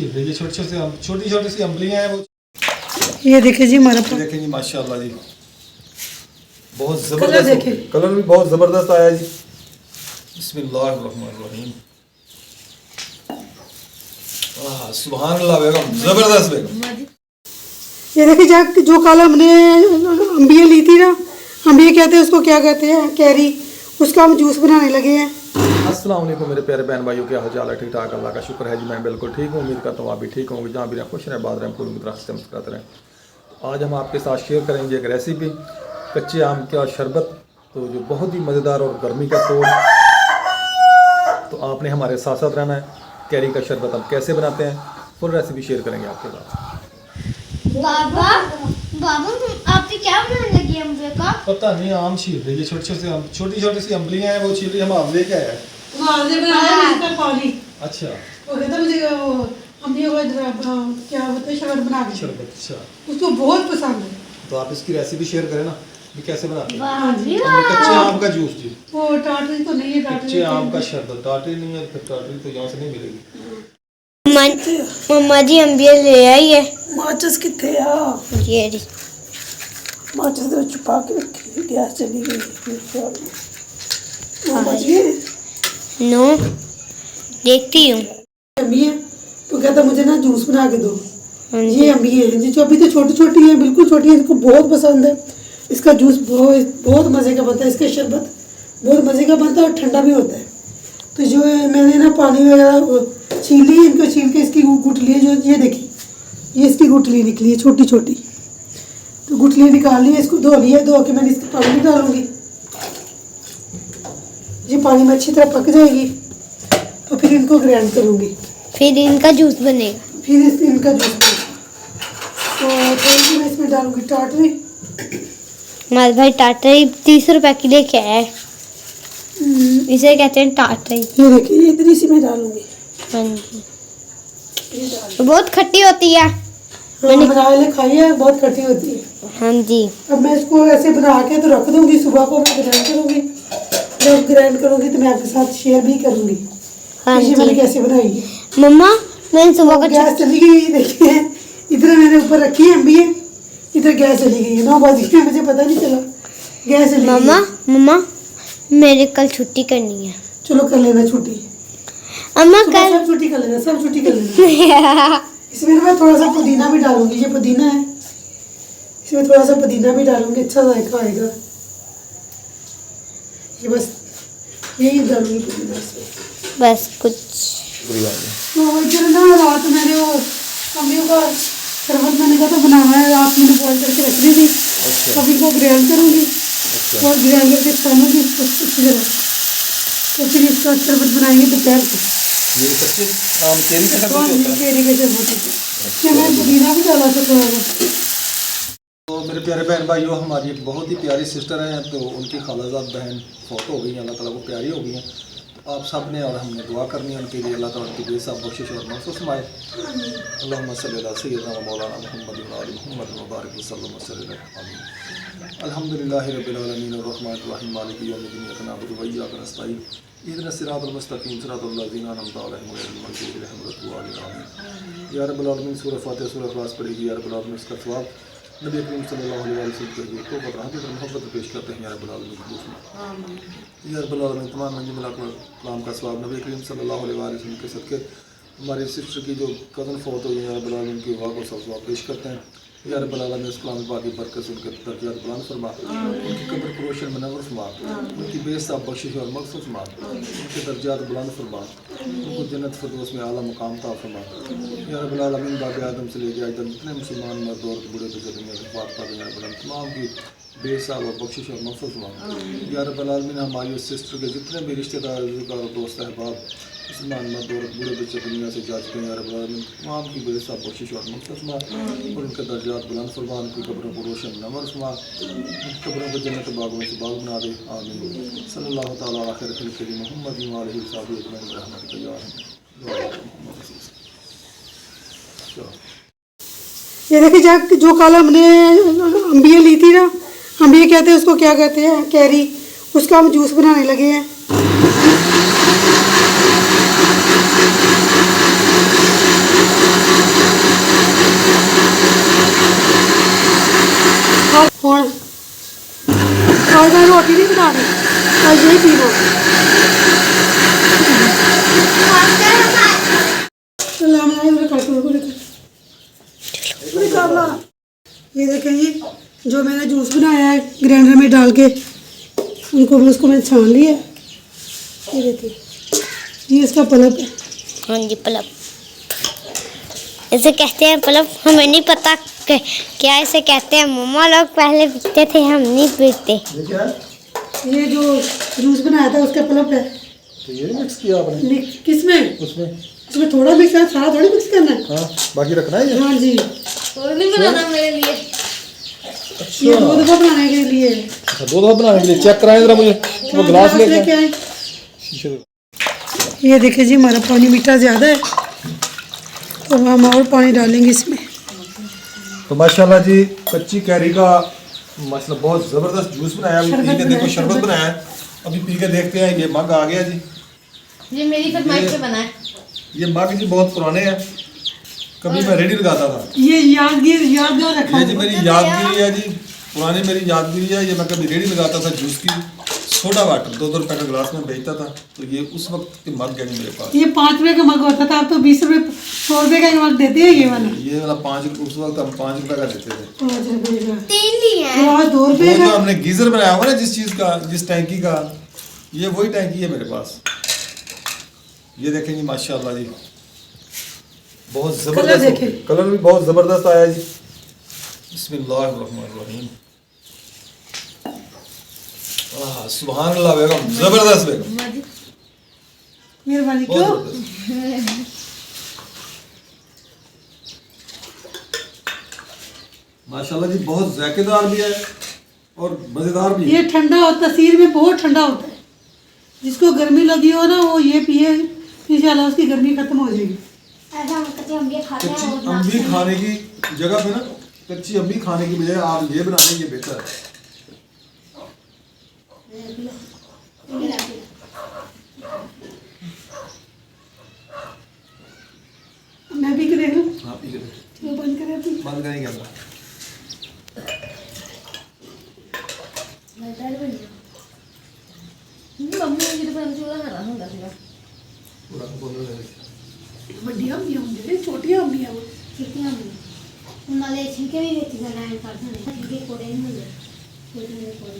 छील रही है, छोटी छोटी सी अम्बलियां हैं वो। ये देखिए जी हमारा देखें जी माशाल्लाह जी, बहुत कलर जबरदस्त देखें। कलर भी बहुत जबरदस्त आया जी। बिस्मिल्लाहिर्रहमानिर्रहीम। सुभान अल्लाह बेगम, जबरदस्त बेगम। ये देखिए जो कल हमने अम्बिया ली थी ना, अम्बिया कहते हैं उसको, क्या कहते हैं, कैरी, उसका हम जूस बनाने लगे हैं। अस्सलाम वालेकुम मेरे प्यारे बहन भाइयों, क्या हाल चाल है? ठीक ठाक, अल्लाह का शुक्र है जी, मैं बिल्कुल ठीक हूँ। उम्मीद करता हूँ आप भी ठीक होंगे, जहाँ भी रहें खुश रहें, बात रहें, पूरी तरह से मुस्कुराते रहें। तो आज हम आपके साथ शेयर करेंगे एक रेसिपी, कच्चे आम का शरबत, तो जो बहुत ही मज़ेदार और गर्मी का तोड़। तो आपने हमारे साथ साथ रहना है। कैरी का शरबत हम कैसे बनाते हैं, फुल रेसिपी शेयर करेंगे आपके साथ। बाबा बाबा आपने क्या बनाने लगी अम्बे का? पता नहीं, आम छील रही है, छोटी छोटी सी अम्बलियां हैं वो छील रही है। हम आमले क्या है पानी अच्छा वो कहता मुझे वो अम्बिया को क्या बोलते हैं, शरबत बना के, शरबत, अच्छा उसको बहुत पसंद है। तो आप इसकी रेसिपी शेयर करें ना, ये कैसे बनाते हैं। हाँ जी, हमने कच्चे आम का जूस जी, वो टाटरी तो नहीं है, कच्चे आम का शरबत। टाटरी नहीं है, फिर टाटरी तो यहाँ से नहीं मिलेगी। मम्मा जी अम्बिया ले आई है। माचिस कितने आ, ये रही। माचिस तो छुपा के रखी, गैस चली गई। मम्मा जी नो देखती हूँ। अम्बी है तो कहता मुझे ना जूस बना के दो। हाँ जी। ये अम्बी है जी, जो अभी तो छोटी छोटी है, बिल्कुल छोटी है, इनको बहुत पसंद है। इसका जूस बहुत मज़े का बनता है, इसका शरबत बहुत मज़े का बनता है और ठंडा भी होता है। तो जो है मैंने ना पानी वगैरह छील ली, इनको छील के इसकी गुठली है, जो ये देखिए, ये इसकी गुठली निकली है छोटी छोटी, तो गुठली निकाल ली है, इसको धो लिया, धो के मैंने इसके पानी में डालूंगी। ये पानी में अच्छी तरह पक जाएगी तो फिर इनको ग्राइंड करूँगी, फिर इनका जूस बनेगा। फिर इनका जूस बनेगा। तो थोड़ी सी मैं इसमें डालूंगी टाटरी। हमारे भाई टाटरी 30 रुपए की लेके आया है, इसे कहते हैं टाटरी। ये देखिए, ये इतनी सी मैं डालूंगी। हाँ जी, ये डाल, तो बहुत खट्टी होती है। मैंने बनाए खाई है, बहुत खट्टी होती है। हाँ जी। अब मैं इसको ऐसे बना के तो रख दूंगी, सुबह को मैं ग्राइंड करूंगी। जब ग्राइंड करूंगी तो मैं आपके साथ शेयर भी करूंगी हाँ ये जी मैंने कैसे बनाई है। मम्मा मैंने सुबह को गैस चली गई, देखिए इधर मैंने ऊपर रखी है अम्बी, इधर गैस चली गई है। 9 बज गए, मुझे पता नहीं चला गैस चली गई। मम्मा मेरे कल छुट्टी करनी है। चलो कर लेना छुट्टी, अम्मा सुबह कल सब छुट्टी कर लेना, सब छुट्टी कर लेना। इसमें ना मैं थोड़ा सा पुदीना भी डालूंगी, ये पुदीना है, इसमें थोड़ा सा पुदीना भी डालूंगी, अच्छा जायका आएगा। ये बस यही डालूंगी पुदीना इसमें। बस कुछ। तो इधर ना रात मैंने वो अम्बियों का शरबत मैंने कहा तो बनाना है, रात मैंने बॉइल करके रख दी थी। तो इनको ग्राइंड करूँगी और ग्राइंड करके छानूंगी इसको अच्छी तरह, तो फिर इसका शरबत बनाएंगे दोपहर को। ये कच्चे आम कैरी का शरबत और होता है। केरी का शरबत है, मैं पुदीना भी डाला था थोड़ा बहुत। तो मेरे प्यारे बहन भाइयों, हमारी एक बहुत ही प्यारी सिस्टर हैं, तो उनकी खालाजाद बहन फौत हो गई हैं, अल्लाह ताला को प्यारी हो गई हैं। तो आप सब ने और हमने दुआ करनी है उनके लिए, अल्लाह ताला उनकी बेसाब बख्शिश और मग़फ़िरत फरमाए। अल्लाहुम्मा सल्ली अला सय्यिदिना व मौलाना मुहम्मद व आलि मुहम्मद व बारिक वसल्लम वसल्लम। अल्हम्दुलिल्लाहि रब्बिल आलमीन अर्रहमानिर रहीम मालिकि यौमिद्दीन इय्याका नअबुदु व इय्याका नस्तईन इहदिना सिरातल मुस्तक़ीम सिरातल लज़ीना अनअमता अलैहिम गैरिल मग़ज़ूबि अलैहिम वलद्दालिन। या रब्बल आलमीन सूरह फातिहा सूरह इख़लास पढ़ेगी, या रब्बल आलमीन इसका सवाब नबी करीम सल्लल्लाहु अलैहि वसल्लम के हज़ूर को बतराहत और मोहब्बत पेश करते हैं। या रब्बल आलमीन या रब्बल आलमीन तमाम मंजिल कलाम का सवाब नबी करीम सल्लल्लाहु अलैहि वसल्लम के सदक़े हमारी सिस्टर की जो कज़न फौत हुई है, या रब्बल आलमीन की वाह को सवाब पेश करते हैं। या रब्बल आलमीन इस कलाम पाक की बरकत से उनके दर्जात बुलंद फरमा, उनकी कब्र को रोशन मनव्वर फरमा, उनकी बेहिसाब बख्शिश और मग़फ़िरत फरमा, उनके दर्जात बुलंद फरमा, उनको जन्नत फिरदौस में आला मुकाम अता फरमा। या रब्बल आलमीन बाब आदम से लेकर आज तक जितने मुसलमान मर्द और बूढ़े बुजुर्ग दुनिया से वफ़ात पा गए, या रब्बल आलमीन तमाम की बेहिसाब और बख्शिश और मग़फ़िरत फरमा। या रब्बल आलमीन हमारी सिस्टर के जितने भी रिश्तेदार रिश्तेदार और दोस्त अहबाब मुसलमान मर्द और बूढ़े बच्चे दुनिया से जा चुके हैं, या रब्बल आलमीन तमाम की बेहिसाब बख्शिश और मग़फ़िरत फरमा और उनके दर्जात बुलंद फरमा, उनकी कब्रों को रोशन मनव्वर फरमा, उनकी कब्रों को जन्नत बागों में से बाग बना दे। आमीन। सल्लल्लाहु तआला अला खैरिल खल्क़ि मुहम्मद व आलिहि व सहाबिहि अजमईन बिरहमतिका या अरहम। ये देखिए जो कल हमने अम्बिया ली थी ना, अम्बिया कहते हैं उसको, क्या कहते हैं, कैरी, उसका हम जूस बनाने लगे हैं। कॉफ़ी नहीं बना रही और यही पीना। चलो हम आए उधर काटो को निकालना। ये देखें जी, जो मैंने जूस बनाया है ग्राइंडर में डाल के, उसको मैंने छान लिया। ये देखिए, ये इसका पल्प है। हाँ जी, पल्प इसे कहते हैं। पल्प हमें नहीं पता क्या इसे कहते हैं। मम्मा लोग पहले पीते थे, हम नहीं पीते। ये क्या है? ये जो जूस बनाया था उसका पल्प है। तो ये मिक्स किया आपने किसमें? उसमें? इसमें थोड़ा मिक्स है, सारा थोड़ी मिक्स करना है। हाँ, बाकी रखना है ये। हाँ जी, और नहीं बनाना मेरे लिए। ये 2 दफ़ा बनाने के लिए। अच्छा, 2 दफ़ा बनाने के लिए। चेक कराएं जरा मुझे, वो गिलास लेके आए। शीशे में। ये देखिए जी, हमारा पानी मीठा ज़्यादा है तो हम और पानी डालेंगे इसमें। तो माशाल्लाह जी, कच्ची कैरी का माशाल्लाह बहुत ज़बरदस्त जूस बनाया। अभी पी के देखो, शरबत बनाया है। अभी पी के देखते हैं। ये मग आ गया जी। ये मेरी फरमाइश पे बना है। ये मग जी बहुत पुराने हैं, कभी मैं रेडी लगाता था। ये यादगार रखा ये जी मेरी यादगिरी है जी, पुरानी मेरी यादगिरी है। ये मैं कभी रेडी लगाता था जूस की, सोडा वाटर 2-2 रुपए का गिलास में बेचता था। तो ये उस वक्त के मग है जी मेरे पास। ये 5 रुपए का मग होता था, अब तो 20 रुपए 100 रुपए का मग देते हैं। ये वाला ये वाला 5, उस वक्त हम 5 रुपए का देते थे। 5 रुपए का। 3 लिए हैं। तो आज 2 रुपए वो जो का। हमने गीजर बनाया हुआ ना, जिस चीज का, जिस टैंकी का, ये वही टैंकी है मेरे पास। ये देखेंगे माशाल्लाह जी, बहुत जबरदस्त देखें। कलर भी बहुत जबरदस्त आया जी। बिस्मिल्लाहिर्रहमानिर्रहीम। सुभान अल्लाह बेगम, जबरदस्त बेगम, मेहरबानी बहुत क्यों? जबरदस्त। माशाल्लाह जी, बहुत जायकेदार भी है और मजेदार भी है। ये ठंडा होता, तसीर में बहुत ठंडा होता है। जिसको गर्मी लगी हो ना, वो ये पिए, इंशाल्लाह उसकी गर्मी खत्म हो जाएगी। ऐसा हम कच्चे अम्बिया खाते कच्ची हैं और अम्बी खाने की जगह पे ना, कच्ची अम्बी खाने की बजाय आप ये बना लें, ये बेहतर है। मैं भी देख लूँ। हाँ, पी के देखो। चलो बंद करें अभी। बंद करेंगे हम। मम्मी जी तो पहले चूल्हा खड़ा होता था। पूरा बोल रहे बड़ी अम्बियाँ होंगी, छोटी अम्बियाँ वो। छिलकियाँ भी उन्होंने छिलके भी बेच बनाए कर देने छिलके कोड़े नहीं मिले कोड़े नहीं कोड़े